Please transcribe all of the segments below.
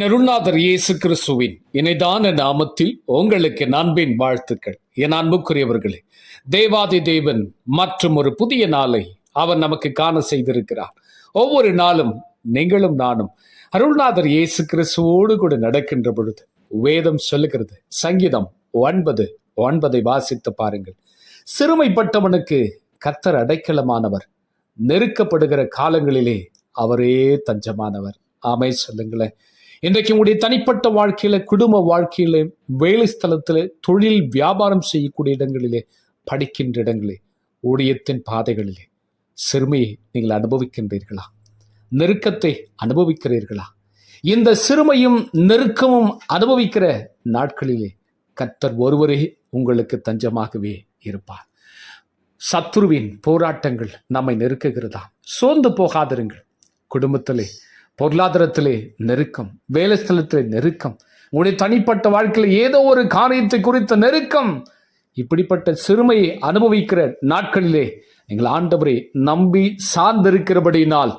என் அருள்நாதர் இயேசு கிறிஸ்துவின் இணைதான நாமத்தில் உங்களுக்கு அன்பின் வாழ்த்துக்கள். என் அன்புக்குரியவர்களே, தேவாதி தேவன் மற்றும் ஒரு புதிய நாளை அவர் நமக்கு காண செய்திருக்கிறார். ஒவ்வொரு நாளும் நீங்களும் நானும் அருள்நாதர் இயேசு கிறிஸ்துவோடு கூட நடக்கின்ற பொழுது வேதம் சொல்லுகிறது. சங்கீதம் 9:9 வாசித்து பாருங்கள். சிறுமைப்பட்டவனுக்கு கர்த்தர் அடைக்கலமானவர், நெருக்கப்படுகிற காலங்களிலே அவரே தஞ்சமானவர். ஆமை சொல்லுங்களேன். இன்றைக்கு உங்களுடைய தனிப்பட்ட வாழ்க்கையில, குடும்ப வாழ்க்கையில, வேலை ஸ்தலத்திலே, தொழில் வியாபாரம் செய்யக்கூடிய இடங்களிலே, படிக்கின்ற இடங்களிலே, ஊழியத்தின் பாதைகளிலே சிறுமையை நீங்கள் அனுபவிக்கின்றீர்களா? நெருக்கத்தை அனுபவிக்கிறீர்களா? இந்த சிறுமையும் நெருக்கமும் அனுபவிக்கிற நாட்களிலே கர்த்தர் ஒருவரே உங்களுக்கு தஞ்சமாகவே இருப்பார். சத்துருவின் போராட்டங்கள் நம்மை நெருக்குகிறதா? சோர்ந்து போகாதிருங்கள். குடும்பத்திலே, பொருளாதாரத்திலே நெருக்கம், வேலை ஸ்தலத்திலே நெருக்கம், உங்களுடைய தனிப்பட்ட வாழ்க்கையில் ஏதோ ஒரு காரியத்தை குறித்த நெருக்கம், இப்படிப்பட்ட சிறுமையை அனுபவிக்கிற நாட்களிலே நீங்கள் ஆண்டவரை நம்பி சார்ந்திருக்கிறபடியினால்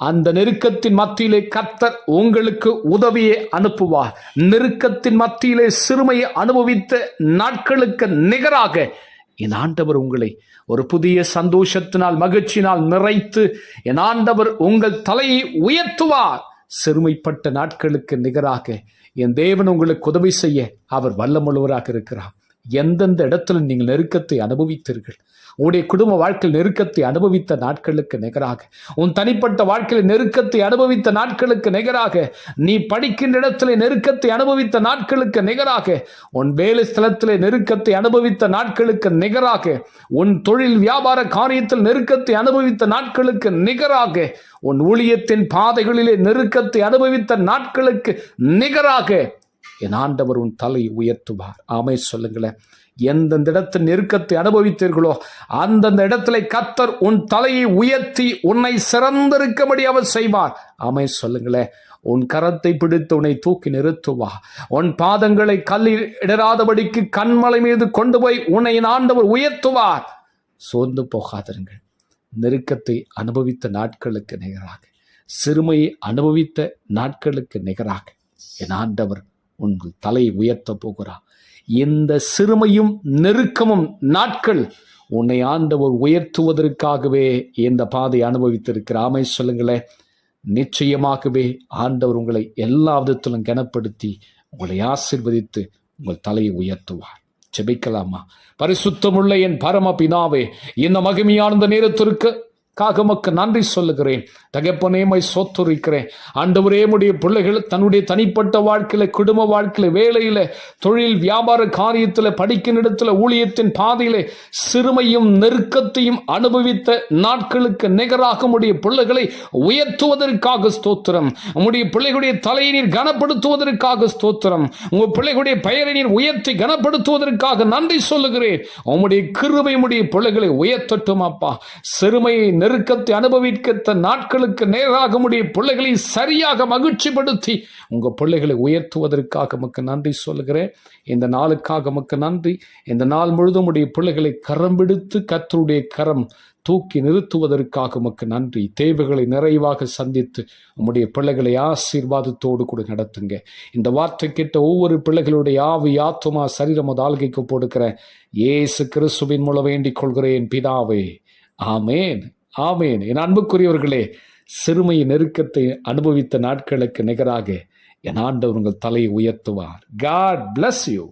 அந்த நெருக்கத்தின் மத்தியிலே கர்த்தர் உங்களுக்கு உதவியை அனுப்புவார். நெருக்கத்தின் மத்தியிலே சிறுமையை அனுபவித்த நாட்களுக்கு நிகராக என் ஆண்டவர் உங்களை ஒரு புதிய சந்தோஷத்தினால், மகிழ்ச்சியினால் நிறைத்து என் ஆண்டவர் உங்கள் தலையை உயர்த்துவார். சிறுமைப்பட்ட நாட்களுக்கு நிகராக என் தேவன் உங்களுக்கு உதவி செய்ய அவர் வல்லமுள்ளவராக இருக்கிறார். எந்தெந்த இடத்துல நீங்கள் நெருக்கத்தை அனுபவித்தீர்கள், உன்னுடைய குடும்ப வாழ்க்கையில் நெருக்கத்தை அனுபவித்த நாட்களுக்கு நிகராக, உன் தனிப்பட்ட வாழ்க்கையில் நெருக்கத்தை அனுபவித்த நாட்களுக்கு நிகராக, நீ படிக்கின்ற இடத்திலே நெருக்கத்தை அனுபவித்த நாட்களுக்கு நிகராக, உன் வேலை ஸ்தலத்திலே நெருக்கத்தை அனுபவித்த நாட்களுக்கு நிகராக, உன் தொழில் வியாபார காரியத்தில் நெருக்கத்தை அனுபவித்த நாட்களுக்கு நிகராக, உன் ஊழியத்தின் பாதைகளிலே நெருக்கத்தை அனுபவித்த நாட்களுக்கு நிகராக என் ஆண்டவர் உன் தலை உயர்த்துவார். ஆமை சொல்லுங்களேன். எந்தெந்த இடத்தில் நெருக்கத்தை அனுபவித்தீர்களோ அந்தந்த இடத்துல கர்த்தர் உன் தலையை உயர்த்தி உன்னை சிறந்திருக்கும்படி அவர் செய்வார். ஆமை சொல்லுங்களேன். உன் கரத்தை பிடித்து உன்னை தூக்கி நிறுத்துவார். உன் பாதங்களை கல்லில் இடராதபடிக்கு கண்மலை மீது கொண்டு போய் உன்னை ஆண்டவர் உயர்த்துவார். சோர்ந்து போகாதிருங்கள். நெருக்கத்தை அனுபவித்த நாட்களுக்கு நிகராக, சிறுமையை அனுபவித்த நாட்களுக்கு நிகராக என் ஆண்டவர் உங்கள் தலையை உயர்த்த போகிறார். இந்த சிறுமையும் நெருக்கமும் நாட்கள் உன்னை ஆண்டவர் உயர்த்துவதற்காகவே இந்த பாதை அனுபவித்திருக்கிற. ஆமை சொல்லுங்களேன். நிச்சயமாகவே ஆண்டவர் உங்களை எல்லா விதத்திலும் கனப்படுத்தி உங்களை ஆசீர்வதித்து உங்கள் தலையை உயர்த்துவார். ஜெபிக்கலாமா? பரிசுத்தமுள்ள என் பரம பிதாவே, இந்த மகிமையான நேரத்திற்கு காகமக்கு நன்றி சொல்லுகிறேன். தகப்பனேமை சோத்துரிக்கிறேன். ஆண்டவரே, உடைய பிள்ளைகள் தன்னுடைய தனிப்பட்ட வாழ்க்கையில, குடும்ப வாழ்க்கையில, வேலையில, தொழில் வியாபார காரியத்தில், படிக்கும் இடத்துல, ஊழியத்தின் பாதையிலே சிறுமையும் நெருக்கத்தையும் அனுபவித்த நாட்களுக்கு நிகராக உடைய பிள்ளைகளை உயர்த்துவதற்காக ஸ்தோத்திரம். உங்களுடைய பிள்ளைகளுடைய தலையை நீர் கனப்படுத்துவதற்காக ஸ்தோத்திரம். உங்கள் பிள்ளைகளுடைய பெயரை நீர் உயர்த்தி கனப்படுத்துவதற்காக நன்றி சொல்லுகிறேன். உங்களுடைய கிருபை உடைய பிள்ளைகளை உயர்த்தட்டும் அப்பா. சிறுமையை நெருக்கத்தை அனுபவிக்க நாட்களுக்கு நேராக முடிய பிள்ளைகளை சரியாக மகிழ்ச்சிப்படுத்தி உங்க பிள்ளைகளை உயர்த்துவதற்காக உமக்கு நன்றி சொல்லுகிறேன். இந்த நாளுக்காக உமக்கு நன்றி. இந்த நாள் முழுதும் உடைய பிள்ளைகளை கரம் பிடித்து கர்த்தருடைய கரம் தூக்கி நிறுத்துவதற்காக உமக்கு நன்றி. தேவைகளை நிறைவாக சந்தித்து உம்முடைய பிள்ளைகளை ஆசீர்வாதத்தோடு கூட நடத்துங்க. இந்த வார்த்தை கேட்ட ஒவ்வொரு பிள்ளைகளுடைய ஆவி, ஆத்துமா, சரீரம் ஆள்கைக்கு போடுக்கிற இயேசு கிறிஸ்துவின் மூலம் வேண்டிக் கொள்கிறேன் பிதாவே. ஆமேன், ஆமேன். என் அன்புக்குரியவர்களே, சிறுமை நெருக்கத்தை அனுபவித்த நாட்களுக்கு நிகராக என் ஆண்டவர் உங்கள் தலையை உயர்த்துவார். God bless you.